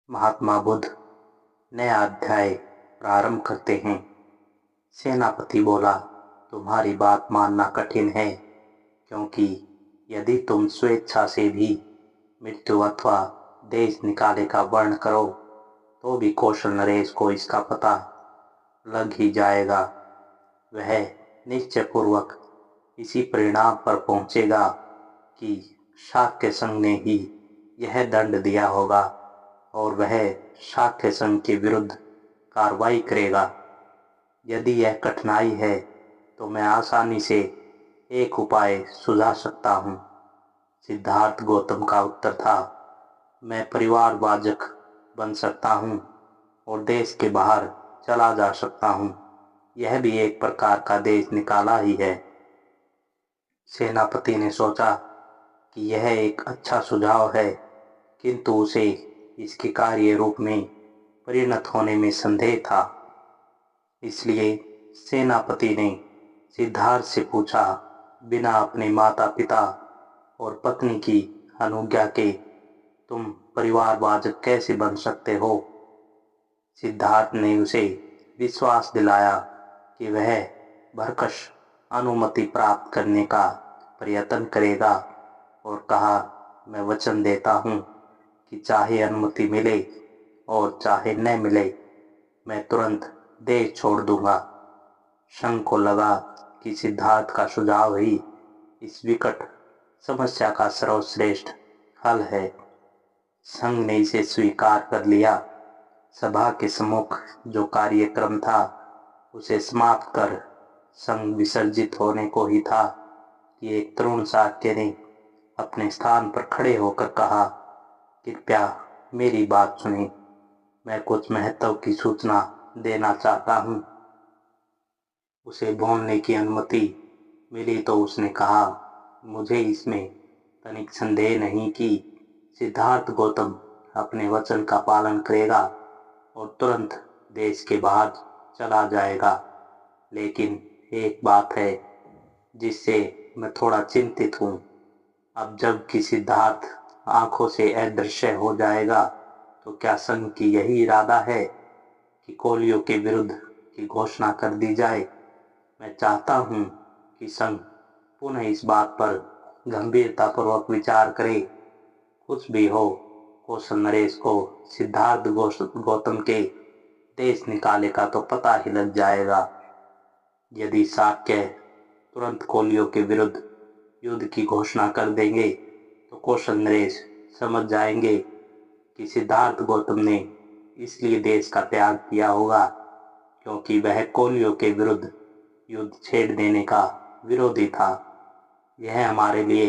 महात्मा बुद्ध नया अध्याय प्रारंभ करते हैं। सेनापति बोला, तुम्हारी बात मानना कठिन है, क्योंकि यदि तुम स्वेच्छा से भी मृत्यु अथवा देश निकाले का वर्ण करो तो भी कौशल नरेश को इसका पता लग ही जाएगा। वह निश्चय पूर्वक इसी परिणाम पर पहुंचेगा कि शाक्य संघ ने ही यह दंड दिया होगा और वह शाक्य संघ के विरुद्ध कार्रवाई करेगा। यदि यह कठिनाई है तो मैं आसानी से एक उपाय सुझा सकता हूँ। सिद्धार्थ गौतम का उत्तर था, मैं परिवारवाचक बन सकता हूँ और देश के बाहर चला जा सकता हूँ। यह भी एक प्रकार का देश निकाला ही है। सेनापति ने सोचा कि यह एक अच्छा सुझाव है, किंतु उसे इसके कार्य रूप में परिणत होने में संदेह था। इसलिए सेनापति ने सिद्धार्थ से पूछा, बिना अपने माता पिता और पत्नी की अनुज्ञा के तुम परिवारवाचक कैसे बन सकते हो? सिद्धार्थ ने उसे विश्वास दिलाया कि वह भरकश अनुमति प्राप्त करने का प्रयत्न करेगा और कहा, मैं वचन देता हूँ कि चाहे अनुमति मिले और चाहे न मिले, मैं तुरंत देश छोड़ दूंगा। संघ को लगा कि सिद्धार्थ का सुझाव ही इस विकट समस्या का सर्वश्रेष्ठ हल है। संघ ने इसे स्वीकार कर लिया। सभा के सम्मुख जो कार्यक्रम था उसे समाप्त कर संघ विसर्जित होने को ही था कि एक तरुण शाक्य ने अपने स्थान पर खड़े होकर कहा, कृपया मेरी बात सुनिए, मैं कुछ महत्व की सूचना देना चाहता हूँ। उसे बोलने की अनुमति मिली तो उसने कहा, मुझे इसमें तनिक संदेह नहीं कि सिद्धार्थ गौतम अपने वचन का पालन करेगा और तुरंत देश के बाहर चला जाएगा। लेकिन एक बात है जिससे मैं थोड़ा चिंतित हूँ। अब जबकि सिद्धार्थ आंखों से अदृश्य हो जाएगा तो क्या संघ की यही इरादा है कि कोलियों के विरुद्ध की घोषणा कर दी जाए? मैं चाहता हूँ कि संघ पुनः इस बात पर गंभीरतापूर्वक विचार करे। कुछ भी हो, कौशल नरेश को सिद्धार्थ गौतम के देश निकाले का तो पता ही लग जाएगा। यदि शाक्य तुरंत कोलियों के विरुद्ध युद्ध की घोषणा कर देंगे तो कौशल नरेश समझ जाएंगे कि सिद्धार्थ गौतम ने इसलिए देश का त्याग किया होगा क्योंकि वह कोलियों के विरुद्ध युद्ध छेड़ देने का विरोधी था। यह हमारे लिए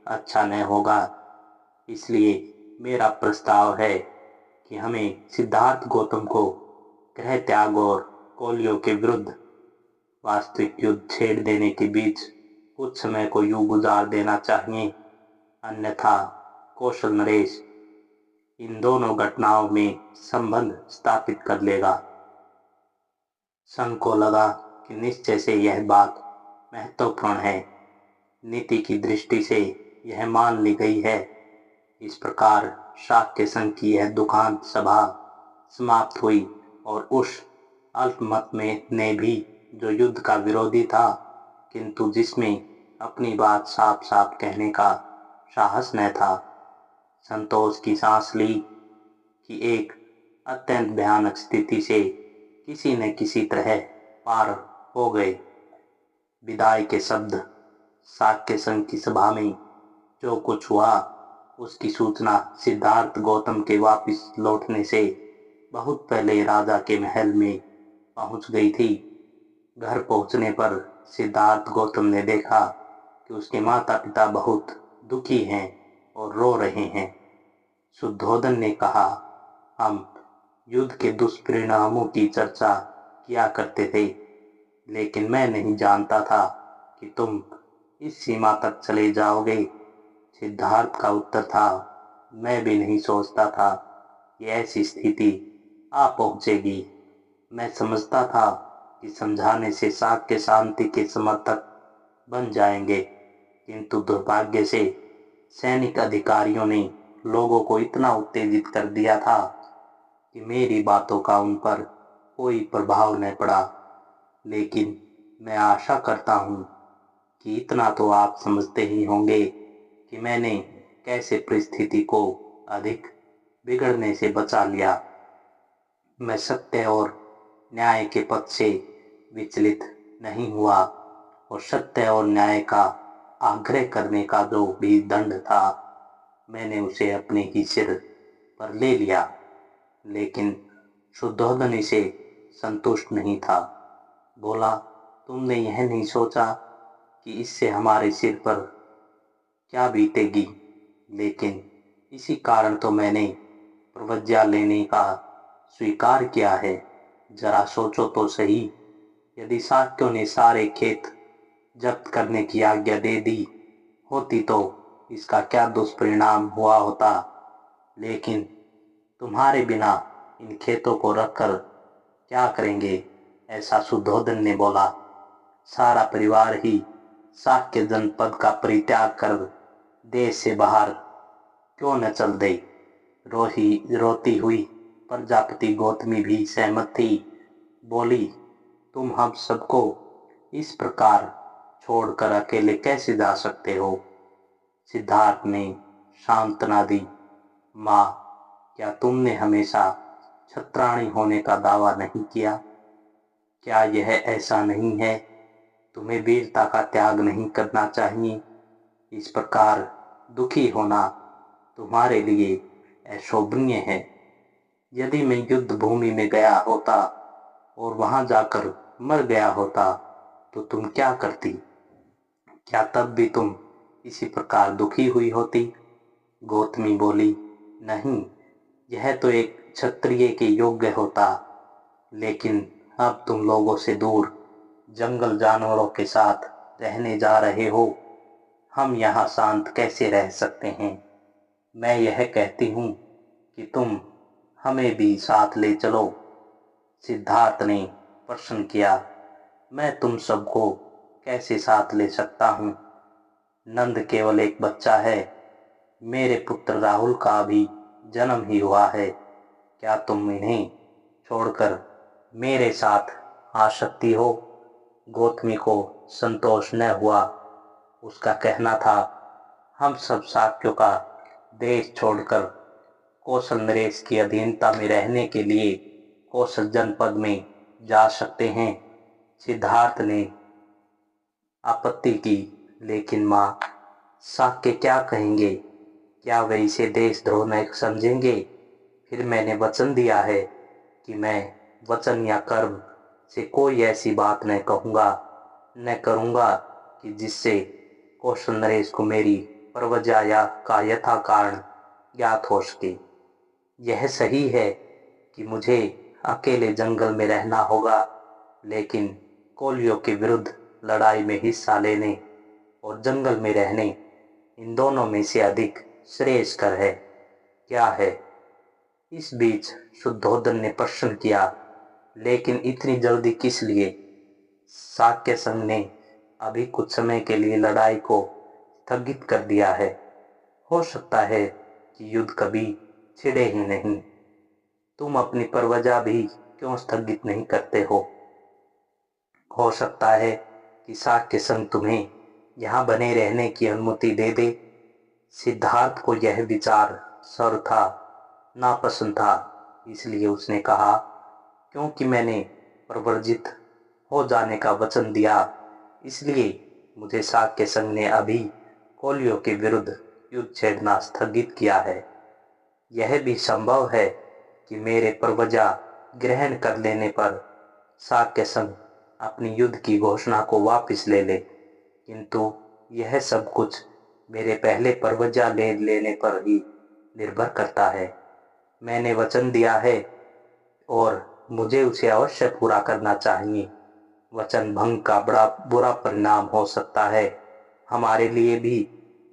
अच्छा न होगा। इसलिए मेरा प्रस्ताव है कि हमें सिद्धार्थ गौतम को गृह त्याग और कोलियों के विरुद्ध वास्तविक युद्ध छेड़ देने के बीच कुछ समय को यूं गुजार देना चाहिए, अन्यथा कौशल नरेश इन दोनों घटनाओं में संबंध स्थापित कर लेगा। संघ को लगा कि निश्चय से यह बात महत्वपूर्ण है। नीति की दृष्टि से यह मान ली गई है। इस प्रकार शाक्य संघ की यह दुखांत सभा समाप्त हुई और उस अल्पमत में ने भी जो युद्ध का विरोधी था किंतु जिसमें अपनी बात साफ साफ कहने का साहस न था, संतोष की सांस ली कि एक अत्यंत भयानक स्थिति से किसी न किसी तरह पार हो गए। विदाई के शब्द। शाक्य संघ की सभा में जो कुछ हुआ उसकी सूचना सिद्धार्थ गौतम के वापस लौटने से बहुत पहले राजा के महल में पहुंच गई थी। घर पहुंचने पर सिद्धार्थ गौतम ने देखा कि उसके माता पिता बहुत दुखी हैं और रो रहे हैं। शुद्धोधन ने कहा, हम युद्ध के दुष्परिणामों की चर्चा किया करते थे, लेकिन मैं नहीं जानता था कि तुम इस सीमा तक चले जाओगे। सिद्धार्थ का उत्तर था, मैं भी नहीं सोचता था कि ऐसी स्थिति आ पहुंचेगी। मैं समझता था कि समझाने से शाक्य शांति के समर्थक बन जाएंगे, किंतु दुर्भाग्य से सैनिक अधिकारियों ने लोगों को इतना उत्तेजित कर दिया था कि मेरी बातों का उन पर कोई प्रभाव न पड़ा, लेकिन मैं आशा करता हूँ कि इतना तो आप समझते ही होंगे कि मैंने कैसे परिस्थिति को अधिक बिगड़ने से बचा लिया। मैं सत्य और न्याय के पथ से विचलित नहीं हुआ और सत्य और न्याय का आग्रह करने का जो भी दंड था, मैंने उसे अपने ही सिर पर ले लिया। लेकिन शुद्धोधन इसे संतुष्ट नहीं था। बोला, तुमने यह नहीं सोचा कि इससे हमारे सिर पर क्या बीतेगी? लेकिन इसी कारण तो मैंने प्रवज्ञा लेने का स्वीकार किया है। जरा सोचो तो सही, यदि शाक्यों ने सारे खेत जब्त करने की आज्ञा दे दी होती तो इसका क्या दुष्परिणाम हुआ होता। लेकिन तुम्हारे बिना इन खेतों को रखकर क्या करेंगे? ऐसा शुद्धोधन ने बोला। सारा परिवार ही शाक्य जनपद का परित्याग कर देश से बाहर क्यों न चल दे। रोती हुई प्रजापति गौतमी भी सहमत थी। बोली, तुम हम सबको इस प्रकार छोड़कर अकेले कैसे जा सकते हो? सिद्धार्थ ने सांत्वना दी। माँ, क्या तुमने हमेशा छत्राणी होने का दावा नहीं किया? क्या यह ऐसा नहीं है? तुम्हें वीरता का त्याग नहीं करना चाहिए। इस प्रकार दुखी होना तुम्हारे लिए अशोभनीय है। यदि मैं युद्ध भूमि में गया होता और वहां जाकर मर गया होता तो तुम क्या करती? क्या तब भी तुम इसी प्रकार दुखी हुई होती? गौतमी बोली, नहीं, यह तो एक क्षत्रिय के योग्य होता। लेकिन अब तुम लोगों से दूर जंगल जानवरों के साथ रहने जा रहे हो। हम यहाँ शांत कैसे रह सकते हैं? मैं यह कहती हूँ कि तुम हमें भी साथ ले चलो। सिद्धार्थ ने प्रश्न किया, मैं तुम सबको कैसे साथ ले सकता हूँ? नंद केवल एक बच्चा है। मेरे पुत्र राहुल का भी जन्म ही हुआ है। क्या तुम इन्हें छोड़कर मेरे साथ आ सकती हो? गौतमी को संतोष न हुआ। उसका कहना था, हम सब शाक्यों का देश छोड़कर कौशल नरेश की अधीनता में रहने के लिए कौशल जनपद में जा सकते हैं। सिद्धार्थ ने आपत्ति की, लेकिन माँ, शाक्य क्या कहेंगे? क्या वे इसे देशद्रोह न समझेंगे? फिर मैंने वचन दिया है कि मैं वचन या कर्म से कोई ऐसी बात न कहूँगा न करूँगा कि जिससे कौशल नरेश को मेरी प्रवज्ञा या का यथा कारण ज्ञात हो सके। यह सही है कि मुझे अकेले जंगल में रहना होगा, लेकिन कोलियों के विरुद्ध लड़ाई में हिस्सा लेने और जंगल में रहने, इन दोनों में से अधिक श्रेयस्कर है क्या है? इस बीच शुद्धोधन ने प्रश्न किया, लेकिन इतनी जल्दी किस लिए? शाक्य संघ ने अभी कुछ समय के लिए लड़ाई को स्थगित कर दिया है। हो सकता है कि युद्ध कभी छिड़े ही नहीं। तुम अपनी प्रवज्ञा भी क्यों स्थगित नहीं करते हो सकता है कि शाक्य संघ तुम्हें यहाँ बने रहने की अनुमति दे दे। सिद्धार्थ को यह विचार सर्वथा नापसंद था, इसलिए उसने कहा, क्योंकि मैंने प्रवर्जित हो जाने का वचन दिया, इसलिए मुझे शाक्य संघ ने अभी कोलियों के विरुद्ध युद्ध छेड़ना स्थगित किया है। यह भी संभव है कि मेरे प्रवज्ञा ग्रहण कर लेने पर शाक्य संघ अपनी युद्ध की घोषणा को वापस ले ले, किंतु यह सब कुछ मेरे पहले प्रवज्ञा ले लेने पर ही निर्भर करता है। मैंने वचन दिया है और मुझे उसे अवश्य पूरा करना चाहिए। वचन भंग का बड़ा बुरा परिणाम हो सकता है, हमारे लिए भी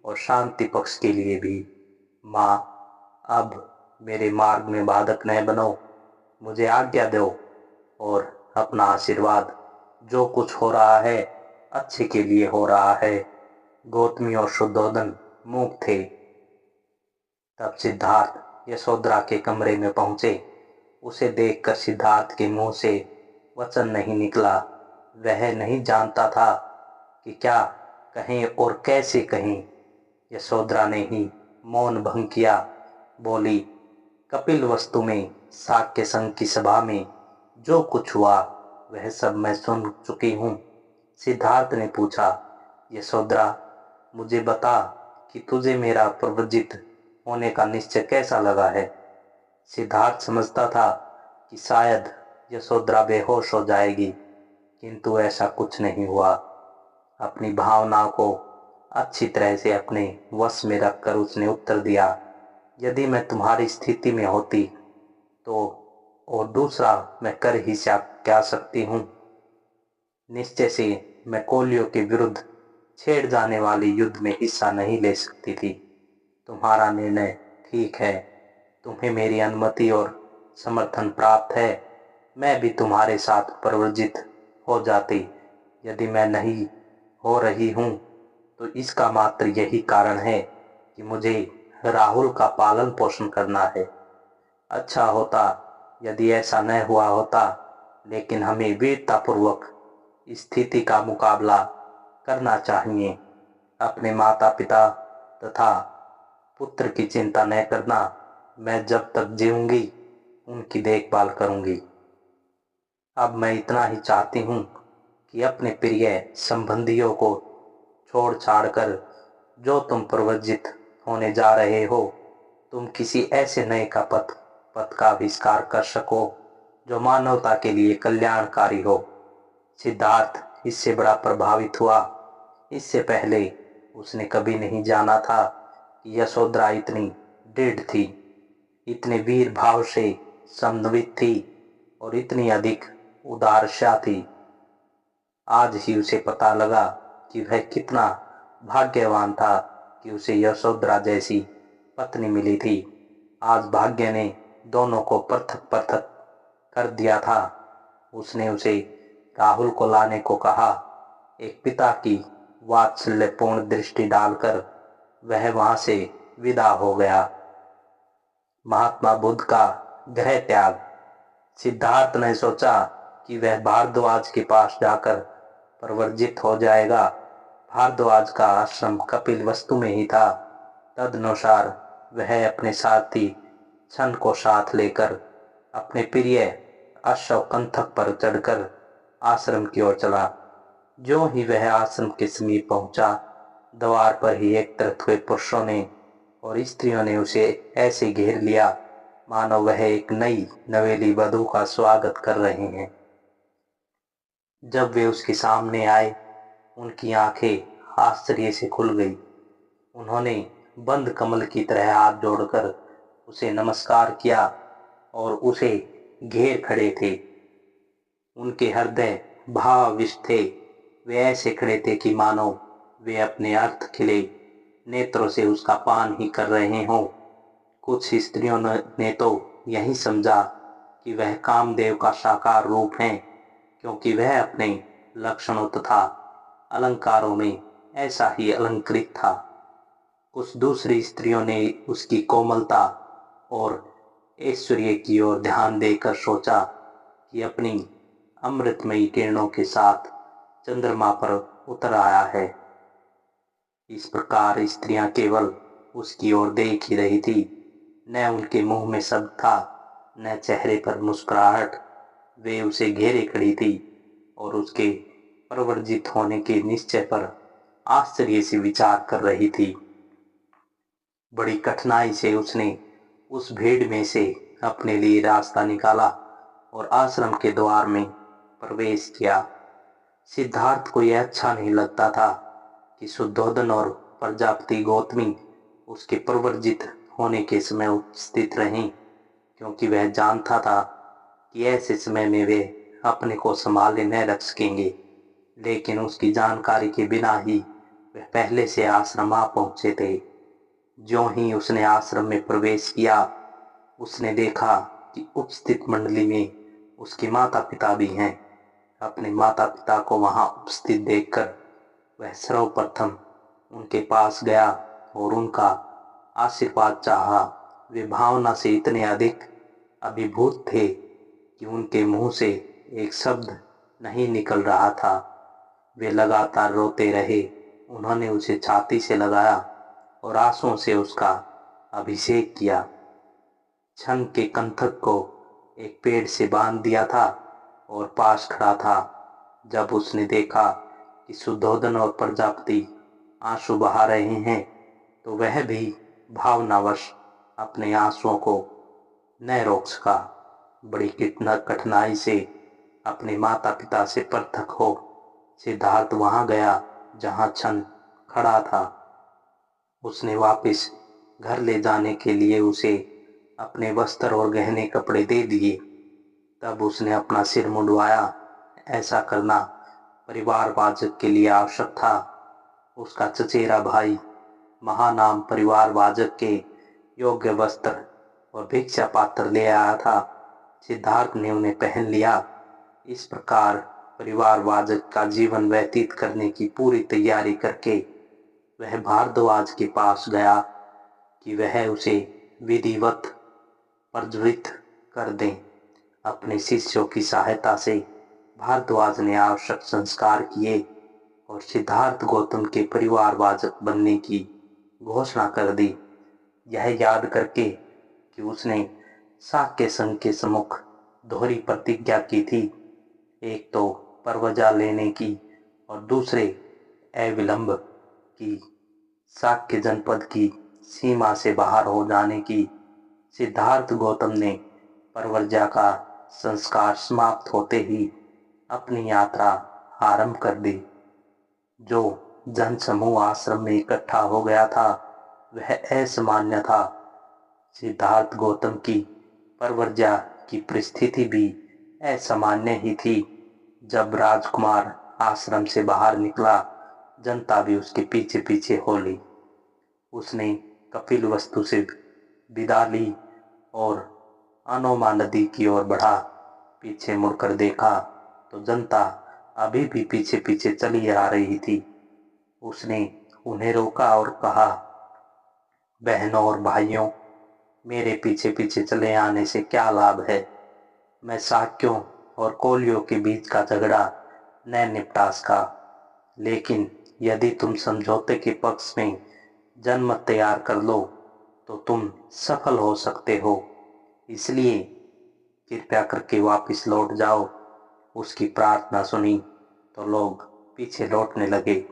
और शांति पक्ष के लिए भी। माँ, अब मेरे मार्ग में बाधक न बनो। मुझे आज्ञा दो और अपना आशीर्वाद। जो कुछ हो रहा है अच्छे के लिए हो रहा है। गौतमी और शुद्धोधन मूक थे। तब सिद्धार्थ यशोधरा के कमरे में पहुंचे। उसे देखकर सिद्धार्थ के मुंह से वचन नहीं निकला। वह नहीं जानता था कि क्या कहें और कैसे कहें। यशोधरा ने ही मौन भंग किया। बोली, कपिल वस्तु में शाक्य संघ की सभा में जो कुछ हुआ वह सब मैं सुन चुकी हूँ। सिद्धार्थ ने पूछा, यशोधरा मुझे बता कि तुझे मेरा प्रव्रजित होने का निश्चय कैसा लगा है। सिद्धार्थ समझता था कि शायद यशोधरा बेहोश हो जाएगी, किंतु ऐसा कुछ नहीं हुआ। अपनी भावनाओं को अच्छी तरह से अपने वश में रखकर उसने उत्तर दिया, यदि मैं तुम्हारी स्थिति में होती तो और दूसरा मैं कर ही क्या सकती हूँ। निश्चय से मैं कोलियों के विरुद्ध छेड़ जाने वाले युद्ध में हिस्सा नहीं ले सकती थी। तुम्हारा निर्णय ठीक है। तुम्हें मेरी अनुमति और समर्थन प्राप्त है। मैं भी तुम्हारे साथ प्रव्रजित हो जाती। यदि मैं नहीं हो रही हूँ तो इसका मात्र यही कारण है कि मुझे राहुल का पालन पोषण करना है। अच्छा होता यदि ऐसा न हुआ होता, लेकिन हमें वीरतापूर्वक स्थिति का मुकाबला करना चाहिए। अपने माता पिता तथा पुत्र की चिंता न करना। मैं जब तक जीऊंगी उनकी देखभाल करूंगी। अब मैं इतना ही चाहती हूँ कि अपने प्रिय संबंधियों को छोड़ छाड़ कर जो तुम प्रव्रजित होने जा रहे हो, तुम किसी ऐसे नए का पथ का आविष्कार कर सको जो मानवता के लिए कल्याणकारी हो। सिद्धार्थ इससे बड़ा प्रभावित हुआ। इससे पहले उसने कभी नहीं जाना था कि यशोधरा इतनी दृढ़ थी, इतने वीर भाव से समन्वित थी और इतनी अधिक उदारशा थी। आज ही उसे पता लगा कि वह कितना भाग्यवान था कि उसे यशोधरा जैसी पत्नी मिली थी। आज भाग्य ने दोनों को पृथक पृथक कर दिया था। उसने उसे राहुल को लाने को कहा। एक पिता की वात्सल्यपूर्ण दृष्टि डालकर वह वहां से विदा हो गया। महात्मा बुद्ध का गृह त्याग। सिद्धार्थ ने सोचा कि वह भारद्वाज के पास जाकर प्रव्रजित हो जाएगा। भारद्वाज का आश्रम कपिल वस्तु में ही था। तदनुसार वह अपने साथी छन को साथ लेकर अपने प्रिय अश्व कंथक पर चढ़कर आश्रम की ओर चला। जो ही वह आश्रम के समीप पहुंचा, द्वार पर ही एकत्रित हुए पुरुषों ने और स्त्रियों ने उसे ऐसे घेर लिया मानो वह एक नई नवेली वधू का स्वागत कर रहे हैं। जब वे उसके सामने आए, उनकी आंखें आश्चर्य से खुल गई। उन्होंने बंद कमल की तरह हाथ जोड़कर उसे नमस्कार किया और उसे घेर खड़े थे। उनके हृदय भावाविष्ट थे। वे ऐसे खड़े थे कि मानो वे अपने अर्थ खिले नेत्रों से उसका पान ही कर रहे हों। कुछ स्त्रियों ने तो यही समझा कि वह कामदेव का साकार रूप है, क्योंकि वह अपने लक्षणों तथा अलंकारों में ऐसा ही अलंकृत था। कुछ दूसरी स्त्रियों ने उसकी कोमलता और ऐश्वर्य की ओर ध्यान देकर सोचा कि अपनी अमृतमयी किरणों के साथ चंद्रमा पर उतर आया है। इस प्रकार स्त्रियां केवल उसकी ओर देख ही रही थी। न उनके मुंह में शब्द था, न चेहरे पर मुस्कुराहट। वे उसे घेरे खड़ी थी और उसके प्रवर्जित होने के निश्चय पर आश्चर्य से विचार कर रही थी। बड़ी कठिनाई से उसने उस भीड़ में से अपने लिए रास्ता निकाला और आश्रम के द्वार में प्रवेश किया। सिद्धार्थ को यह अच्छा नहीं लगता था कि शुद्धोदन और प्रजापति गौतमी उसके प्रवर्जित होने के समय उपस्थित रहें, क्योंकि वह जानता था कि ऐसे समय में वे अपने को संभाले न रख सकेंगे। लेकिन उसकी जानकारी के बिना ही वह पहले से आश्रम आ पहुंचे थे। ज्यों ही उसने आश्रम में प्रवेश किया, उसने देखा कि उपस्थित मंडली में उसके माता पिता भी हैं। अपने माता पिता को वहां उपस्थित देखकर वह सर्वप्रथम उनके पास गया और उनका आशीर्वाद चाहा। वे भावना से इतने अधिक अभिभूत थे कि उनके मुंह से एक शब्द नहीं निकल रहा था। वे लगातार रोते रहे। उन्होंने उसे छाती से लगाया और आंसुओं से उसका अभिषेक किया। छन के कंठक को एक पेड़ से बांध दिया था और पास खड़ा था। जब उसने देखा कि शुद्धोधन और प्रजापति आंसू बहा रहे हैं, तो वह भी भावनावश अपने आंसुओं को न रोक सका। बड़ी कठिनाई से अपने माता पिता से पृथक हो सिद्धार्थ वहां गया जहां छन खड़ा था। उसने वापस घर ले जाने के लिए उसे अपने वस्त्र और गहने कपड़े दे दिए। तब उसने अपना सिर मुंडवाया। ऐसा करना परिवारवाचक के लिए आवश्यक था। उसका चचेरा भाई महानाम परिवारवाचक के योग्य वस्त्र और भिक्षा पात्र ले आया था। सिद्धार्थ ने उन्हें पहन लिया। इस प्रकार परिवारवाचक का जीवन व्यतीत करने की पूरी तैयारी करके वह भारद्वाज के पास गया कि वह उसे विधिवत प्रज्वलित कर दें। अपने शिष्यों की सहायता से भारद्वाज ने आवश्यक संस्कार किए और सिद्धार्थ गौतम के परिवारवाचक बनने की घोषणा कर दी, यह याद करके कि उसने शाक्य संघ के सम्मुख दोहरी प्रतिज्ञा की थी, एक तो परवजा लेने की और दूसरे अविलंब की शाक्य जनपद की सीमा से बाहर हो जाने की। सिद्धार्थ गौतम ने परवजा का संस्कार समाप्त होते ही अपनी यात्रा आरंभ कर दी। जो जन समूह आश्रम में इकट्ठा हो गया था वह असामान्य था। सिद्धार्थ गौतम की परवजा की परिस्थिति भी असामान्य ही थी। जब राजकुमार आश्रम से बाहर निकला, जनता भी उसके पीछे पीछे हो ली। उसने कपिल वस्तु से विदा ली और अनोमा नदी की ओर बढ़ा। पीछे मुड़कर देखा तो जनता अभी भी पीछे पीछे चली आ रही थी। उसने उन्हें रोका और कहा, बहनों और भाइयों, मेरे पीछे पीछे चले आने से क्या लाभ है? मैं शाक्यों और कोलियों के बीच का झगड़ा न निपटा सका, लेकिन यदि तुम समझौते के पक्ष में जनमत तैयार कर लो तो तुम सफल हो सकते हो। इसलिए कृपया करके वापस लौट जाओ। उसकी प्रार्थना सुनी तो लोग पीछे लौटने लगे।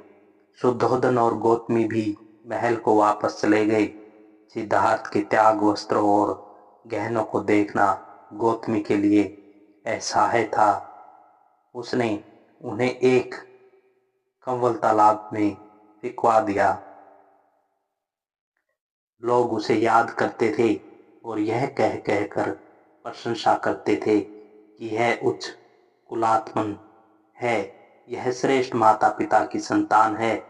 शुद्धोधन और गौतमी भी महल को वापस चले गए। सिद्धार्थ के त्याग वस्त्रों और गहनों को देखना गौतमी के लिए असह्य था। उसने उन्हें एक कंवल तालाब में फेंकवा दिया। लोग उसे याद करते थे और यह कह कहकर प्रशंसा करते थे कि यह उच्च कुलात्मन है, यह श्रेष्ठ माता पिता की संतान है,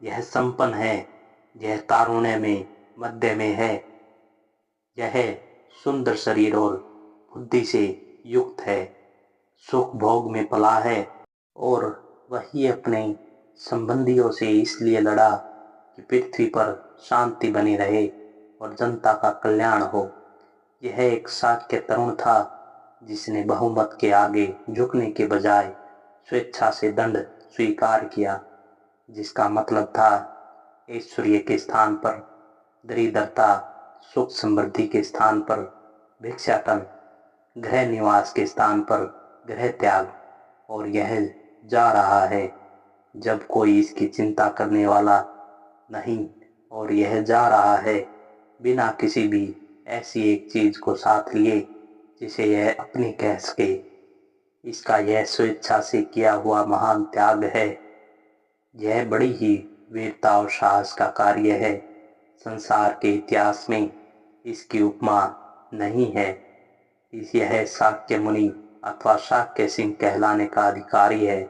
यह संपन्न है, यह तारुण्य में मध्य में है, यह सुंदर शरीर और बुद्धि से युक्त है, सुख भोग में पला है और वही अपने संबंधियों से इसलिए लड़ा कि पृथ्वी पर शांति बनी रहे और जनता का कल्याण हो। यह एक शाक्य तरुण था जिसने बहुमत के आगे झुकने के बजाय स्वेच्छा से दंड स्वीकार किया, जिसका मतलब था ऐश्वर्य के स्थान पर दरिद्रता, सुख समृद्धि के स्थान पर भिक्षाटन, गृह निवास के स्थान पर गृह त्याग। और यह जा रहा है जब कोई इसकी चिंता करने वाला नहीं, और यह जा रहा है बिना किसी भी ऐसी एक चीज को साथ लिए जिसे यह अपनी कह सके। इसका यह स्वेच्छा से किया हुआ महान त्याग है। यह बड़ी ही वीरता और साहस का कार्य है। संसार के इतिहास में इसकी उपमा नहीं है। यह शाक्य मुनि अथवा शाक्य सिंह कहलाने का अधिकारी है।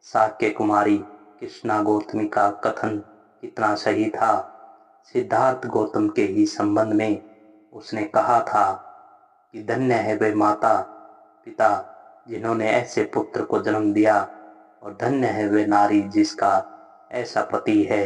शाक्य कुमारी कृष्णा गौतमी का कथन कितना सही था। सिद्धार्थ गौतम के ही संबंध में उसने कहा था कि धन्य है वे माता पिता जिन्होंने ऐसे पुत्र को जन्म दिया और धन्य है वे नारी जिसका ऐसा पति है।